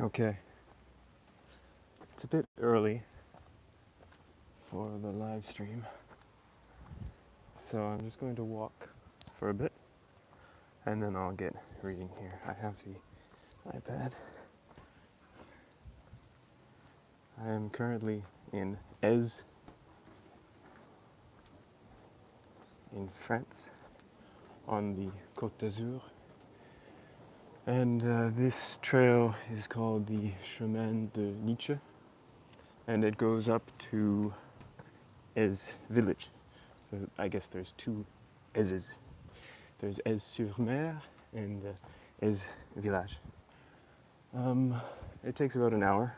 Okay, it's a bit early for the live stream, so I'm just going to walk for a bit and then I'll get reading here. I have the iPad. I am currently in Aise, in France, on the Côte d'Azur. And this trail is called the Chemin de Nietzsche, and it goes up to Aise village. So I guess there's two Aises. There's Aise-sur-Mer and Aise village. It takes about an hour.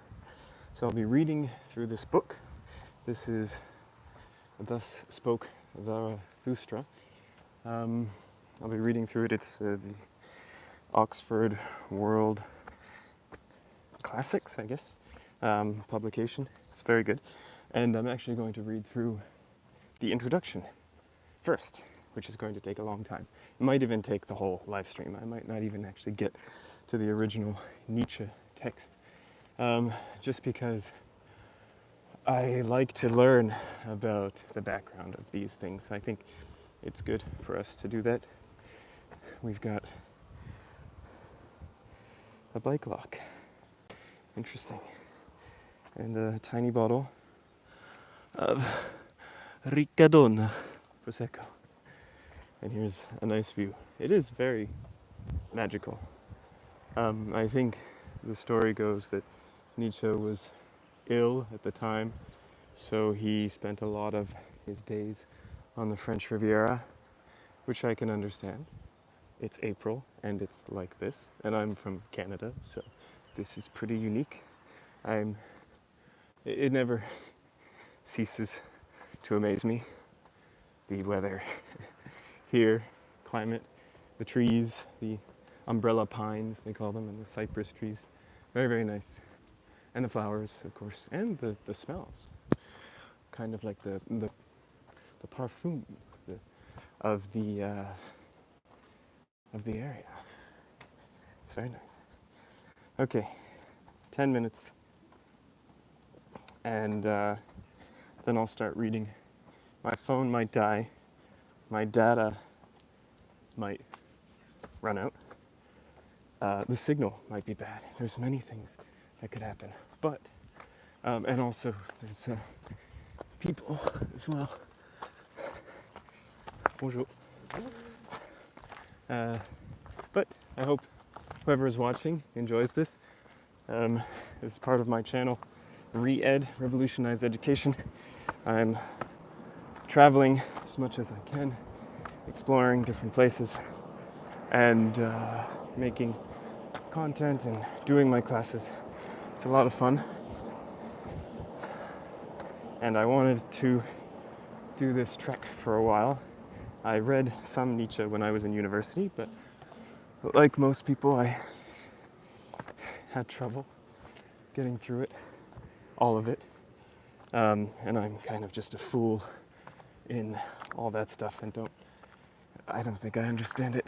So I'll be reading through this book. This is Thus Spoke Zarathustra. I'll be reading through it. It's the Oxford World Classics, I guess, publication. It's very good. And I'm actually going to read through the introduction first, which is going to take a long time. It might even take the whole live stream. I might not even actually get to the original Nietzsche text, just because I like to learn about the background of these things. I think it's good for us to do that. We've got a bike lock. Interesting. And a tiny bottle of Riccadonna Prosecco. And here's a nice view. It is very magical. I think the story goes that Nietzsche was ill at the time, so he spent a lot of his days on the French Riviera, which I can understand. It's April and it's like this, and I'm from Canada, so this is pretty unique. It never ceases to amaze me. The weather here, climate, the trees, the umbrella pines, they call them, and the cypress trees. Very, very nice. And the flowers, of course, and the smells. Kind of like the parfum of the area. It's very nice. Okay, 10 minutes. And then I'll start reading. My phone might die. My data might run out. The signal might be bad. There's many things that could happen. But, and also there's people as well. Bonjour. But I hope whoever is watching enjoys this. This is part of my channel, Re-Ed, Revolutionized Education. I'm traveling as much as I can, exploring different places, and making content and doing my classes. It's a lot of fun. And I wanted to do this trek for a while. I read some Nietzsche when I was in university, but like most people, I had trouble getting through it, all of it. And I'm kind of just a fool in all that stuff and I don't think I understand it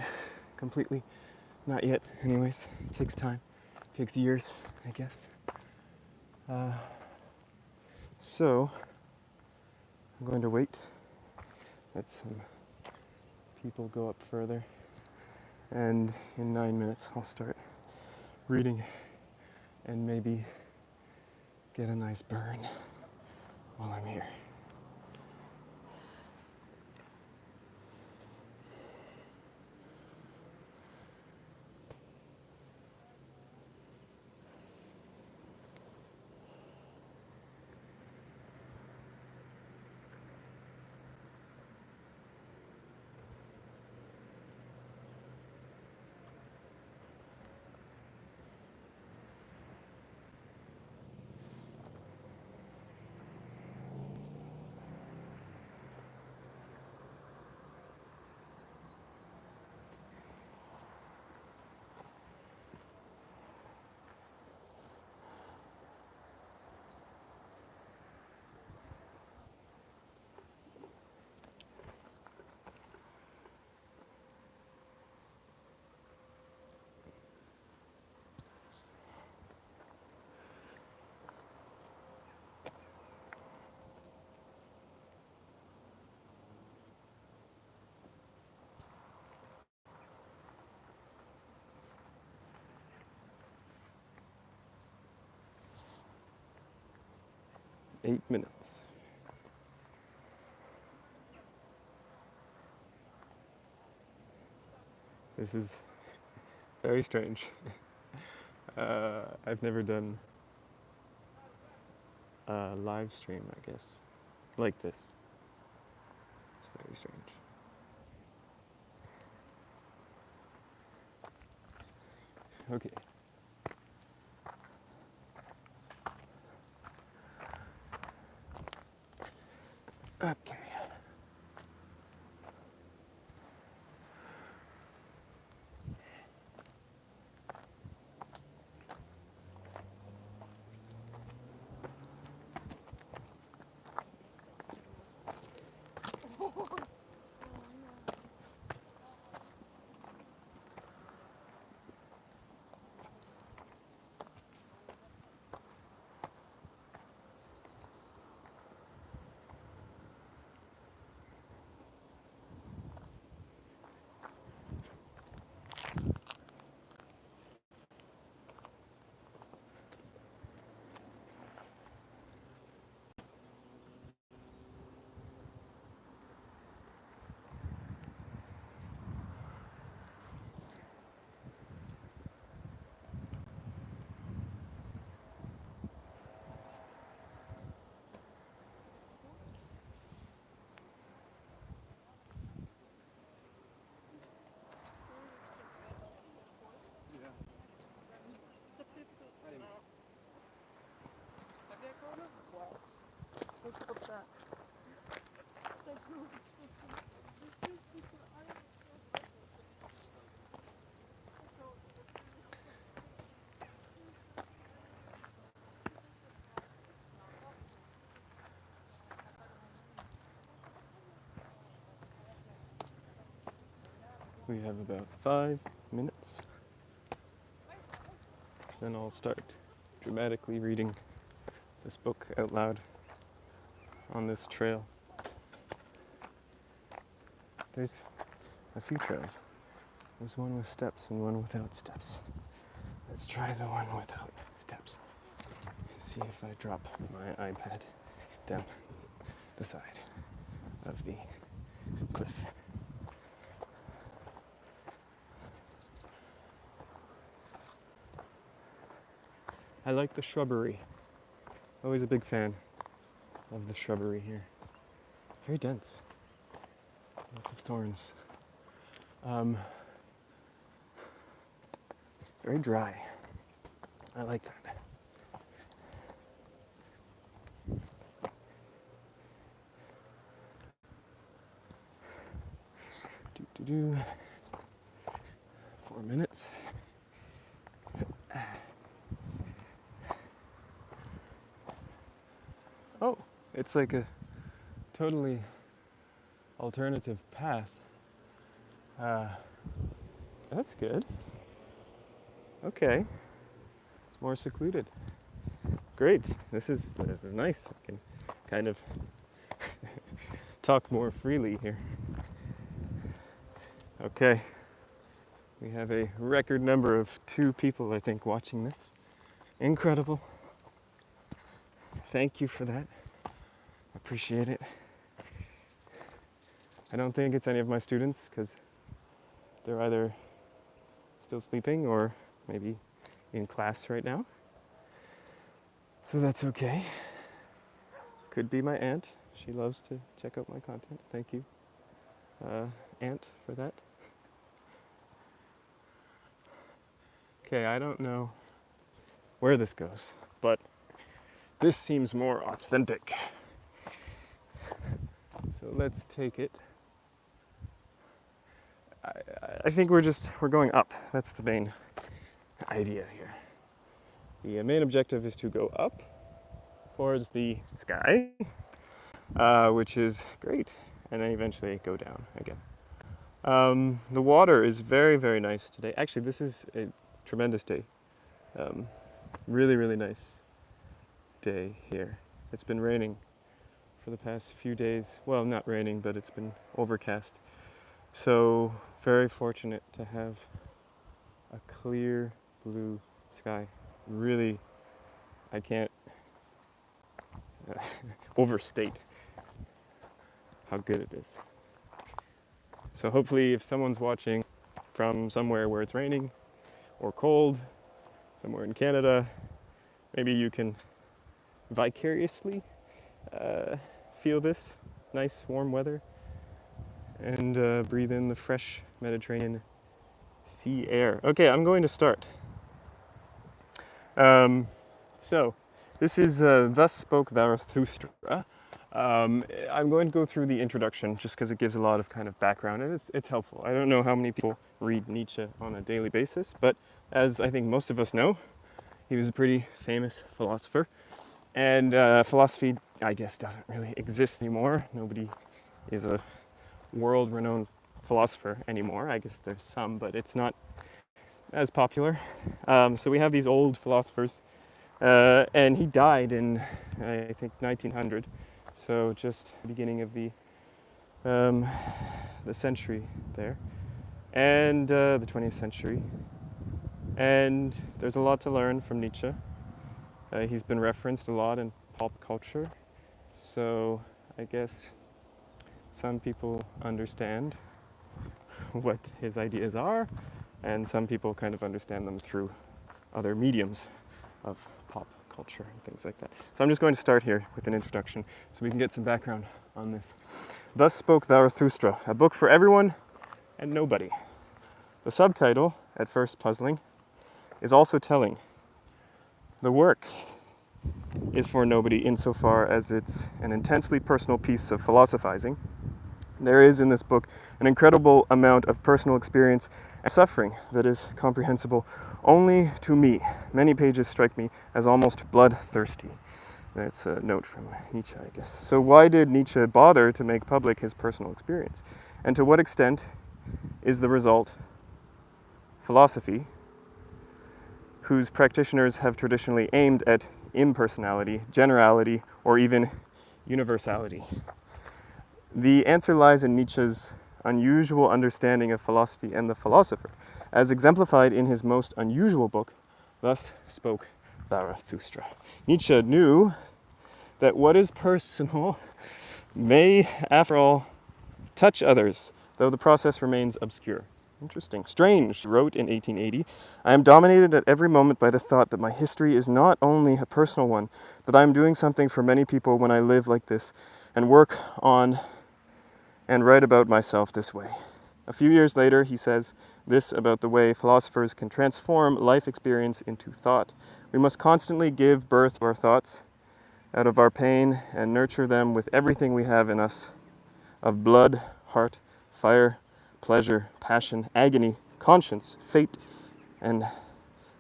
completely. Not yet, anyways. It takes time. It takes years, I guess. So, I'm going to wait. Let some people go up further. And in 9 minutes, I'll start reading and maybe get a nice burn while I'm here. 8 minutes. This is very strange. I've never done a live stream, I guess, like this. It's very strange. Okay. Okay. We have about 5 minutes. Then I'll start dramatically reading this book out loud on this trail. There's a few trails. There's one with steps and one without steps. Let's try the one without steps. See if I drop my iPad down the side of the cliff. I like the shrubbery. Always a big fan of the shrubbery here. Very dense. Lots of thorns. Very dry. I like that. Do 4 minutes. Oh, it's like a totally alternative path. That's good. Okay, it's more secluded. Great. This is nice. I can kind of talk more freely here. Okay. We have a record number of 2 people, I think, watching this. Incredible. Thank you for that. Appreciate it. I don't think it's any of my students because they're either still sleeping or maybe in class right now. So that's okay. Could be my aunt. She loves to check out my content. Thank you, aunt, for that. Okay, I don't know where this goes, but this seems more authentic. So let's take it. I think we're going up. That's the main idea here. The main objective is to go up towards the sky, which is great, and then eventually go down again. The water is very, very nice today. Actually, this is a tremendous day. Really, really nice day here. It's been raining for the past few days. Well, not raining, but it's been overcast. So very fortunate to have a clear blue sky. Really, I can't overstate how good it is. So hopefully if someone's watching from somewhere where it's raining or cold, somewhere in Canada, maybe you can vicariously feel this nice warm weather and breathe in the fresh Mediterranean sea air. Okay, I'm going to start. So this is Thus Spoke Zarathustra. I'm going to go through the introduction just because it gives a lot of kind of background and it's helpful. I don't know how many people read Nietzsche on a daily basis, but as I think most of us know, he was a pretty famous philosopher. And philosophy, I guess, doesn't really exist anymore. Nobody is a world-renowned philosopher anymore. I guess there's some, but it's not as popular. So we have these old philosophers, and he died in, I think, 1900. So just the beginning of the century there, and the 20th century. And there's a lot to learn from Nietzsche. He's been referenced a lot in pop culture, so I guess some people understand what his ideas are, and some people kind of understand them through other mediums of pop culture and things like that. So I'm just going to start here with an introduction so we can get some background on this. Thus Spoke Zarathustra, a book for everyone and nobody. The subtitle, at first puzzling, is also telling. The work is for nobody insofar as it's an intensely personal piece of philosophizing. There is in this book an incredible amount of personal experience and suffering that is comprehensible only to me. Many pages strike me as almost bloodthirsty. That's a note from Nietzsche, I guess. So why did Nietzsche bother to make public his personal experience? And to what extent is the result philosophy, whose practitioners have traditionally aimed at impersonality, generality, or even universality? The answer lies in Nietzsche's unusual understanding of philosophy and the philosopher, as exemplified in his most unusual book, Thus Spoke Zarathustra. Nietzsche knew that what is personal may, after all, touch others, though the process remains obscure. Interesting. Strange, wrote in 1880, I am dominated at every moment by the thought that my history is not only a personal one, that I am doing something for many people when I live like this and work on and write about myself this way. A few years later, he says this about the way philosophers can transform life experience into thought. We must constantly give birth to our thoughts out of our pain and nurture them with everything we have in us of blood, heart, fire, pleasure, passion, agony, conscience, fate, and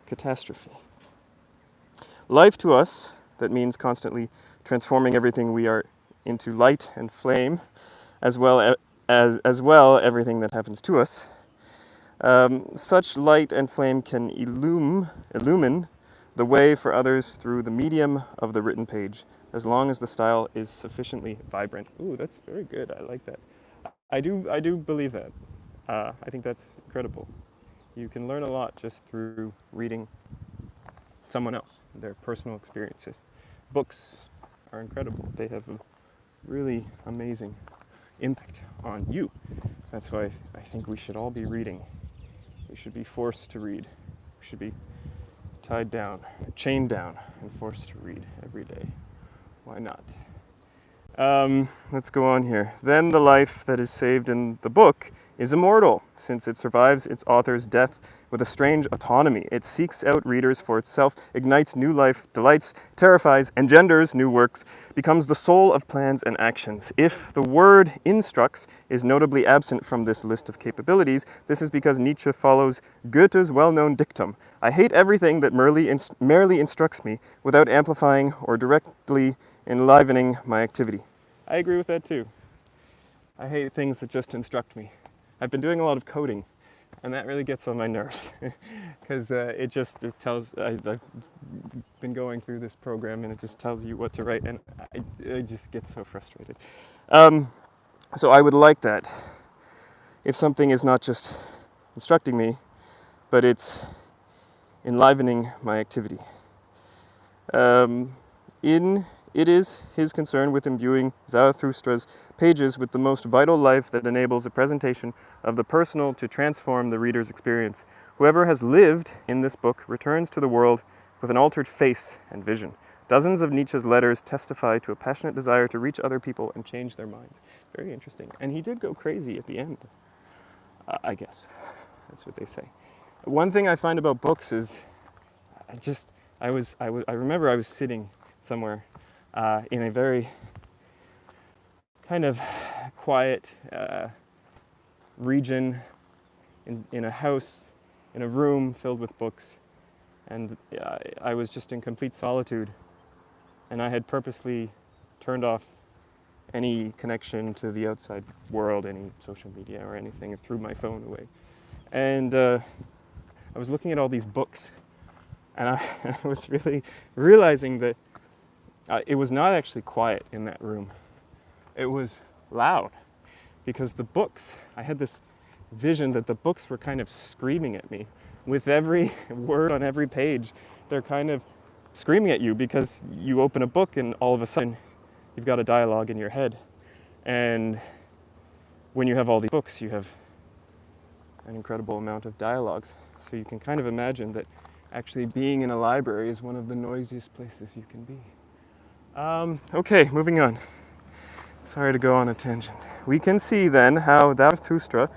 catastrophe. Life to us, that means constantly transforming everything we are into light and flame, as well everything that happens to us. Such light and flame can illumine the way for others through the medium of the written page, as long as the style is sufficiently vibrant. Ooh, that's very good. I like that. I do believe that. I think that's incredible. You can learn a lot just through reading someone else, their personal experiences. Books are incredible. They have a really amazing impact on you. That's why I think we should all be reading. We should be forced to read. We should be tied down, chained down, and forced to read every day. Why not? Let's go on here. Then the life that is saved in the book is immortal, since it survives its author's death with a strange autonomy. It seeks out readers for itself, ignites new life, delights, terrifies, engenders new works, becomes the soul of plans and actions. If the word instructs is notably absent from this list of capabilities, this is because Nietzsche follows Goethe's well-known dictum, I hate everything that merely instructs me without amplifying or directly enlivening my activity. I agree with that too. I hate things that just instruct me. I've been doing a lot of coding, and that really gets on my nerves because it tells. I've been going through this program, and it just tells you what to write, and I just get so frustrated. So I would like that if something is not just instructing me, but it's enlivening my activity. In It is his concern with imbuing Zarathustra's pages with the most vital life that enables a presentation of the personal to transform the reader's experience. Whoever has lived in this book returns to the world with an altered face and vision. Dozens of Nietzsche's letters testify to a passionate desire to reach other people and change their minds. Very interesting. And he did go crazy at the end, I guess. That's what they say. One thing I find about books is I remember I was sitting somewhere in a very kind of quiet region in a house, in a room filled with books, and I was just in complete solitude, and I had purposely turned off any connection to the outside world, any social media or anything, and threw my phone away. And I was looking at all these books, and I was really realizing that it was not actually quiet in that room. It was loud, because the books, I had this vision that the books were kind of screaming at me. With every word on every page, they're kind of screaming at you, because you open a book and all of a sudden you've got a dialogue in your head. And when you have all these books, you have an incredible amount of dialogues. So you can kind of imagine that actually being in a library is one of the noisiest places you can be. Okay, moving on. Sorry to go on a tangent. We can see then how Zarathustra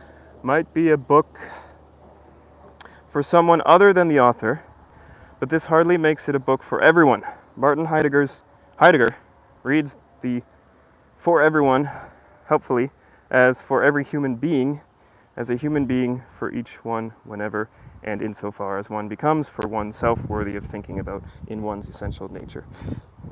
might be a book for someone other than the author, but this hardly makes it a book for everyone. Martin Heidegger reads the for everyone, helpfully, as for every human being, as a human being for each one whenever and insofar as one becomes for oneself worthy of thinking about in one's essential nature.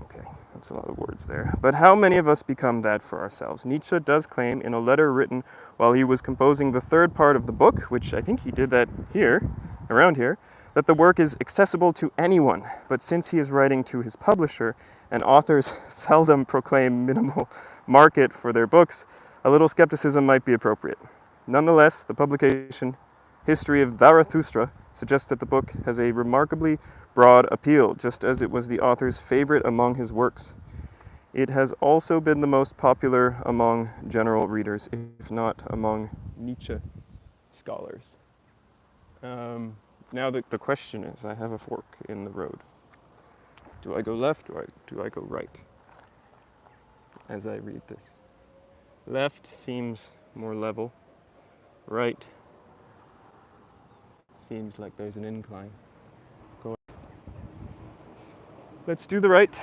Okay, that's a lot of words there. But how many of us become that for ourselves? Nietzsche does claim in a letter written while he was composing the third part of the book, which I think he did that here, around here, that the work is accessible to anyone. But since he is writing to his publisher, and authors seldom proclaim minimal market for their books, a little skepticism might be appropriate. Nonetheless, the publication History of Zarathustra suggests that the book has a remarkably broad appeal, just as it was the author's favorite among his works. It has also been the most popular among general readers, if not among Nietzsche scholars. Now the question is, I have a fork in the road. Do I go left or do I go right as I read this? Left seems more level. Right seems like there's an incline. Let's do the right,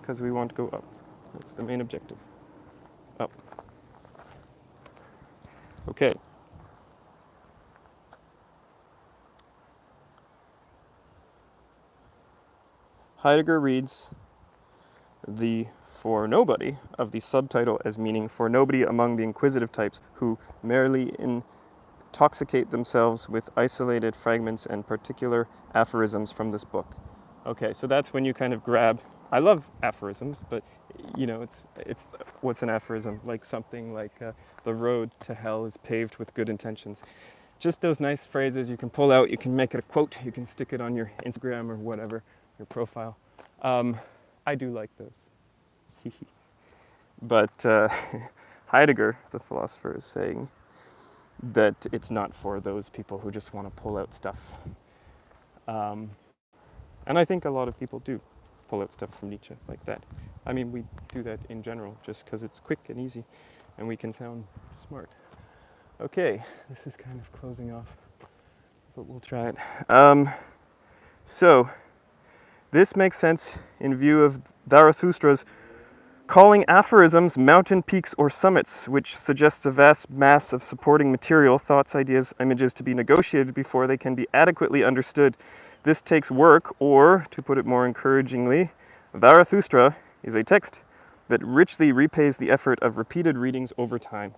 because we want to go up. That's the main objective. Up. Okay. Heidegger reads the for nobody of the subtitle as meaning for nobody among the inquisitive types who merely intoxicate themselves with isolated fragments and particular aphorisms from this book. Okay, so that's when you kind of grab, I love aphorisms, but it's what's an aphorism? Like something like the road to hell is paved with good intentions. Just those nice phrases you can pull out, you can make it a quote, you can stick it on your Instagram or whatever, your profile. I do like those. But Heidegger, the philosopher, is saying that it's not for those people who just want to pull out stuff. And I think a lot of people do pull out stuff from Nietzsche like that. I mean, we do that in general just because it's quick and easy and we can sound smart. Okay, this is kind of closing off, but we'll try it. So, this makes sense in view of Zarathustra's calling aphorisms mountain peaks or summits, which suggests a vast mass of supporting material, thoughts, ideas, images to be negotiated before they can be adequately understood. This takes work, or, to put it more encouragingly, Zarathustra is a text that richly repays the effort of repeated readings over time.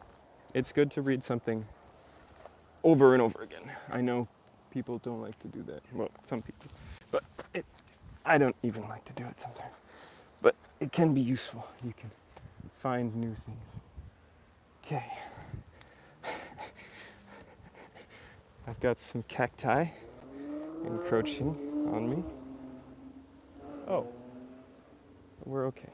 It's good to read something over and over again. I know people don't like to do that. Well, some people. But I don't even like to do it sometimes. But it can be useful. You can find new things. Okay. I've got some cacti encroaching on me. Oh. We're okay.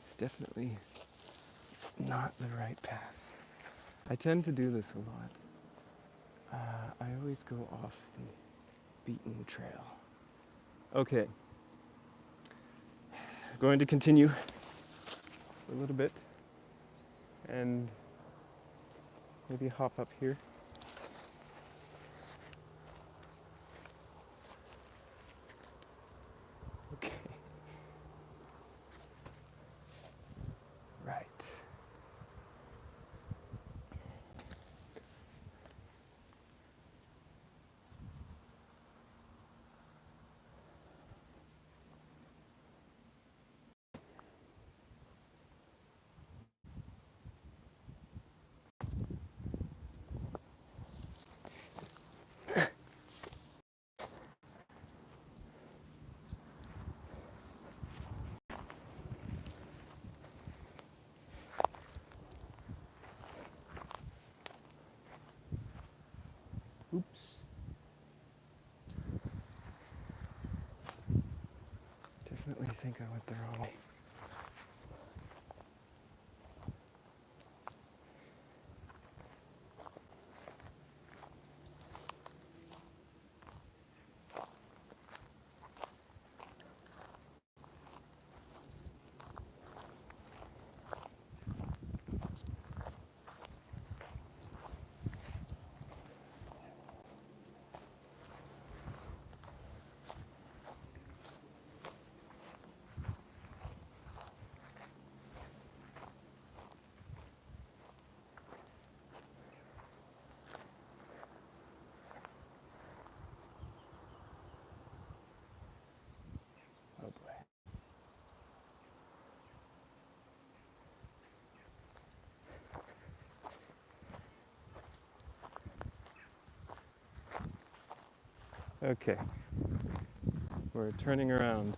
It's definitely not the right path. I tend to do this a lot. I always go off the beaten trail. Okay. Going to continue a little bit and maybe hop up here. Okay. Right. Oops. Definitely think I went the wrong way. Oh boy. Okay. We're turning around,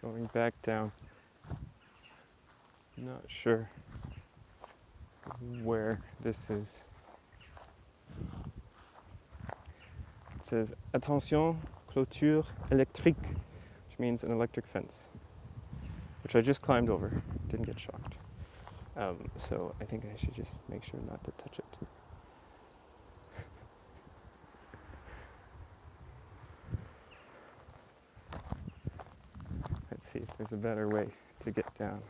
going back down. Not sure where this is. It says, attention, clôture électrique, which means an electric fence, which I just climbed over, didn't get shocked. So I think I should just make sure not to touch it. Let's see if there's a better way to get down.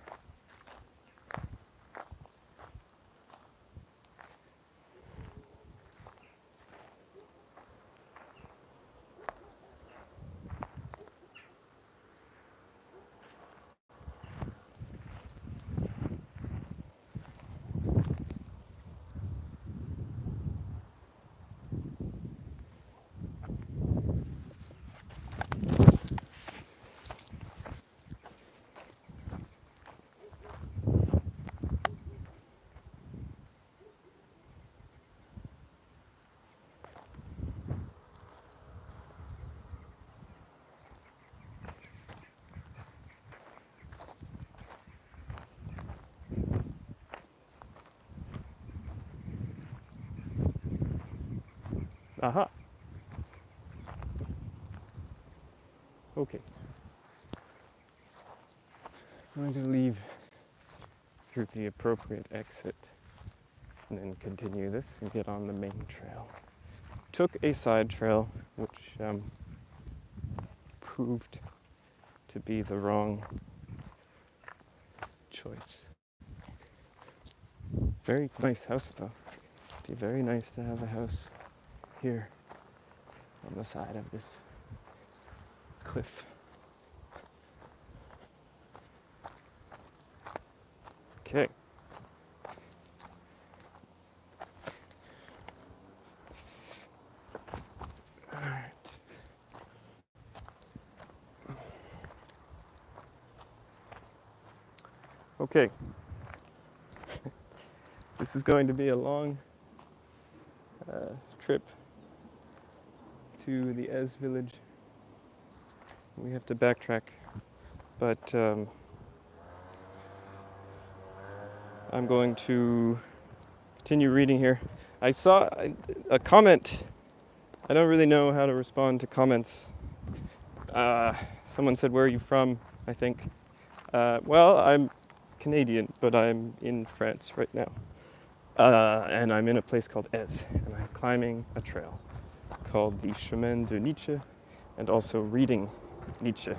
Aha. Okay. I'm going to leave through the appropriate exit and then continue this and get on the main trail. Took a side trail, which proved to be the wrong choice. Very nice house though. It'd be very nice to have a house here on the side of this cliff. Okay. All right. Okay. This is going to be a long trip to the Ez village. We have to backtrack, but I'm going to continue reading here. I saw a comment. I don't really know how to respond to comments. Someone said, "Where are you from?" I think. Well, I'm Canadian, but I'm in France right now. And I'm in a place called Ez, and I'm climbing a trail called the Chemin de Nietzsche, and also reading Nietzsche.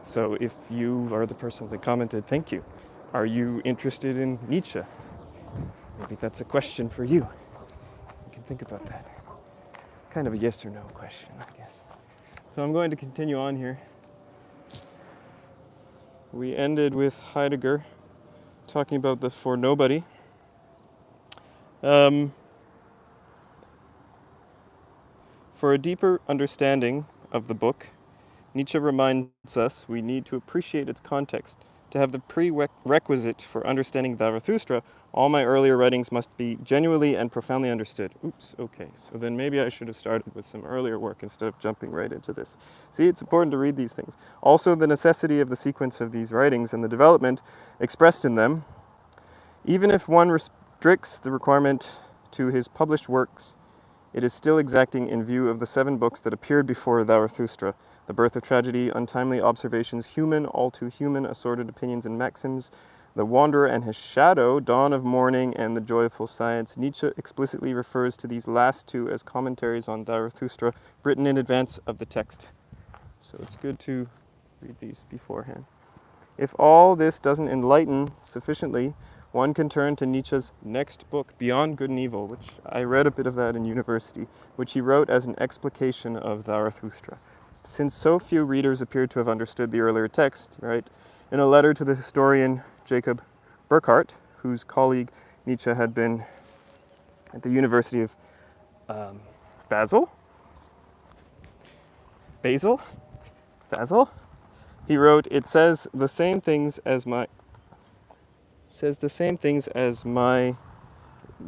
So if you are the person that commented, thank you. Are you interested in Nietzsche? Maybe that's a question for you. You can think about that. Kind of a yes or no question, I guess. So I'm going to continue on here. We ended with Heidegger talking about the for nobody. For a deeper understanding of the book, Nietzsche reminds us we need to appreciate its context. To have the prerequisite for understanding Zarathustra, all my earlier writings must be genuinely and profoundly understood. Oops, okay, so then maybe I should have started with some earlier work instead of jumping right into this. See, it's important to read these things. Also, the necessity of the sequence of these writings and the development expressed in them, even if one restricts the requirement to his published works, it is still exacting in view of the 7 books that appeared before Zarathustra: The Birth of Tragedy, Untimely Observations, Human, All Too Human, Assorted Opinions and Maxims, The Wanderer and His Shadow, Dawn of Morning, and The Joyful Science. Nietzsche explicitly refers to these last 2 as commentaries on Zarathustra, written in advance of the text. So it's good to read these beforehand. If all this doesn't enlighten sufficiently, one can turn to Nietzsche's next book, Beyond Good and Evil, which I read a bit of that in university, which he wrote as an explication of Zarathustra. Since so few readers appear to have understood the earlier text, right, in a letter to the historian Jacob Burckhardt, whose colleague Nietzsche had been at the University of Basel, he wrote, "It says the same things as my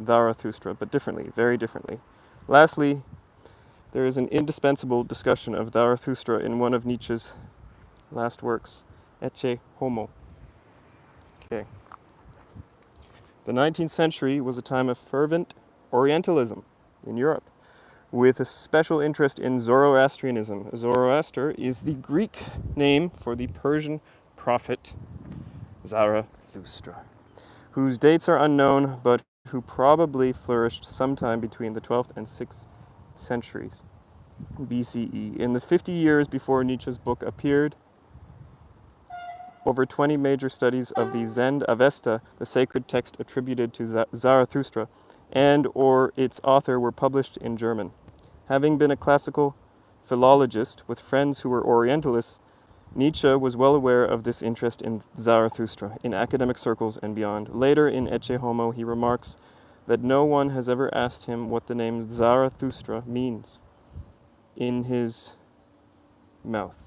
Zarathustra, but differently, very differently. Lastly, there is an indispensable discussion of Zarathustra in one of Nietzsche's last works, Ecce Homo." Okay. The 19th century was a time of fervent Orientalism in Europe, with a special interest in Zoroastrianism. Zoroaster is the Greek name for the Persian prophet Zarathustra, whose dates are unknown, but who probably flourished sometime between the 12th and 6th centuries BCE. In the 50 years before Nietzsche's book appeared, over 20 major studies of the Zend Avesta, the sacred text attributed to Zarathustra, and or its author were published in German. Having been a classical philologist with friends who were Orientalists, Nietzsche was well aware of this interest in Zarathustra, in academic circles and beyond. Later in Ecce Homo, he remarks that no one has ever asked him what the name Zarathustra means in his mouth.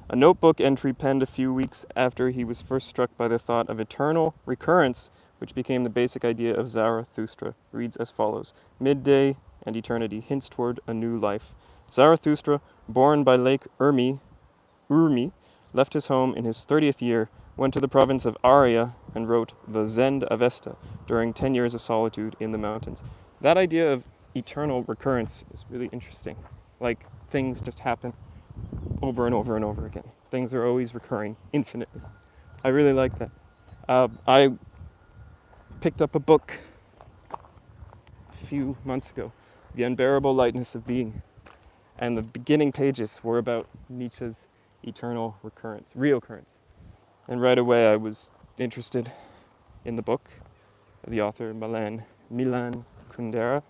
A notebook entry penned a few weeks after he was first struck by the thought of eternal recurrence, which became the basic idea of Zarathustra, reads as follows: "Midday and eternity hints toward a new life. Zarathustra, born by Lake Urmi, left his home in his 30th year, went to the province of Arya, and wrote the Zend Avesta during 10 years of solitude in the mountains." That idea of eternal recurrence is really interesting. Like, things just happen over and over and over again. Things are always recurring infinitely. I really like that. I picked up a book a few months ago, The Unbearable Lightness of Being, and the beginning pages were about Nietzsche's eternal reoccurrence. And right away I was interested in the book. The author, Milan Kundera.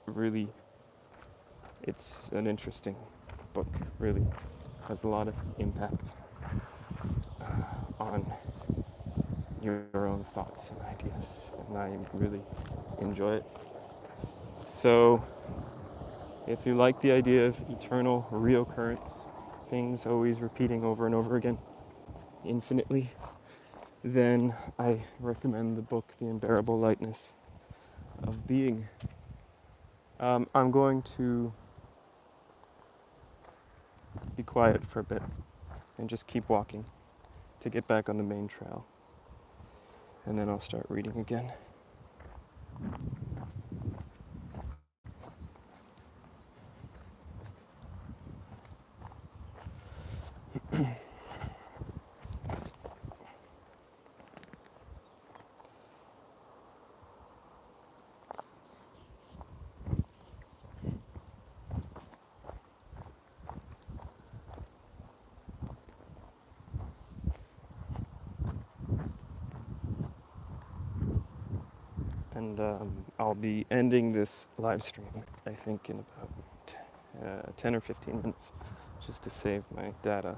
Really, it's an interesting book, really. Has a lot of impact on your own thoughts and ideas, and I really enjoy it. So, if you like the idea of eternal reoccurrence, things always repeating over and over again, infinitely, then I recommend the book The Unbearable Lightness of Being. I'm going to be quiet for a bit and just keep walking to get back on the main trail, and then I'll start reading again. And I'll be ending this live stream, I think, in about 10 or 15 minutes, just to save my data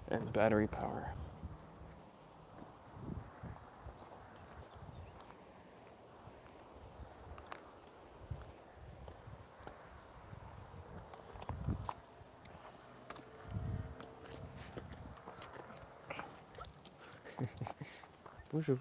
and battery power. Bonjour.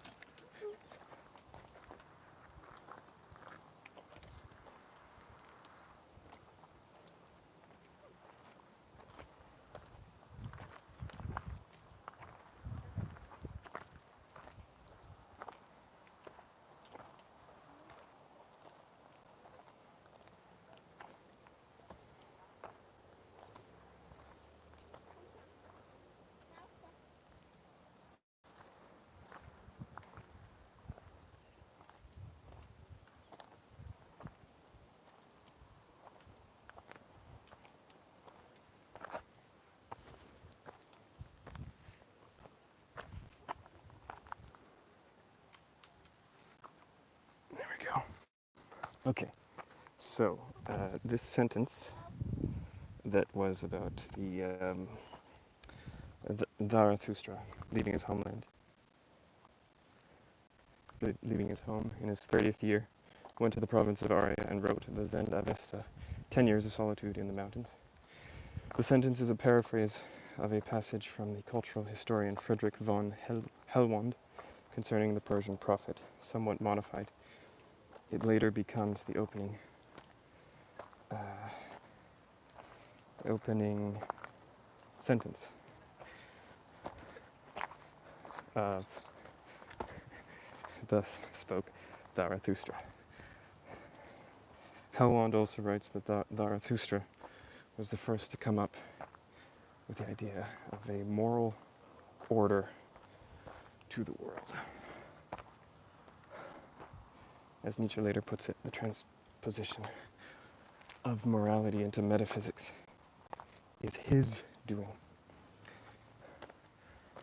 There we go. Okay, so this sentence that was about the Zarathustra leaving his homeland, leaving his home in his 30th year, went to the province of Arya and wrote the Zend Avesta, 10 Years of Solitude in the Mountains. The sentence is a paraphrase of a passage from the cultural historian Friedrich von Helwand concerning the Persian prophet, somewhat modified. It later becomes the opening sentence of Thus Spoke Zarathustra. Helwand also writes that Zarathustra was the first to come up with the idea of a moral order to the world. As Nietzsche later puts it, the transposition of morality into metaphysics is his doing.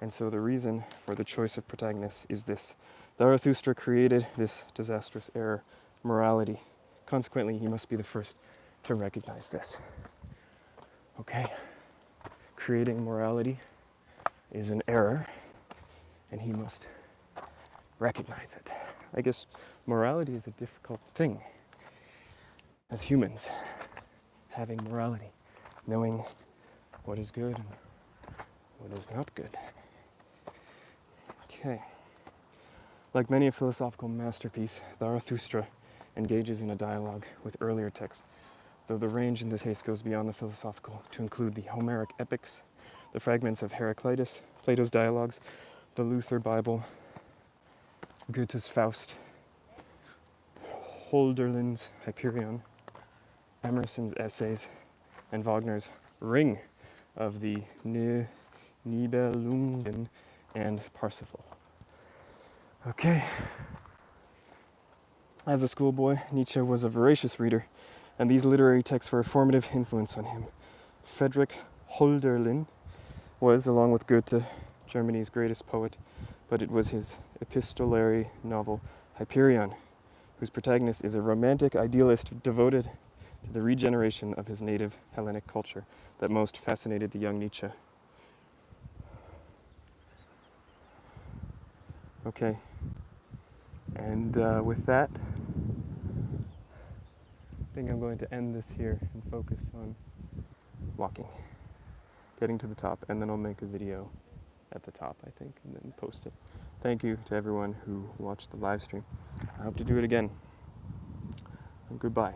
And so the reason for the choice of protagonists is this. Zarathustra created this disastrous error, morality. Consequently, he must be the first to recognize this. Okay? Creating morality is an error, and he must recognize it. I guess morality is a difficult thing as humans, having morality, knowing what is good and what is not good. Okay. Like many a philosophical masterpiece, Zarathustra engages in a dialogue with earlier texts, though the range in this case goes beyond the philosophical to include the Homeric epics, the fragments of Heraclitus, Plato's dialogues, the Luther Bible, Goethe's Faust, Hölderlin's Hyperion, Emerson's essays, and Wagner's Ring of the Nibelungen and Parsifal. Okay. As a schoolboy, Nietzsche was a voracious reader, and these literary texts were a formative influence on him. Friedrich Hölderlin was, along with Goethe, Germany's greatest poet, but it was his epistolary novel Hyperion, whose protagonist is a romantic idealist devoted to the regeneration of his native Hellenic culture, that most fascinated the young Nietzsche. Okay, and with that, I think I'm going to end this here and focus on walking, getting to the top, and then I'll make a video at the top, I think, and then post it. Thank you to everyone who watched the live stream. I hope to do it again. And goodbye.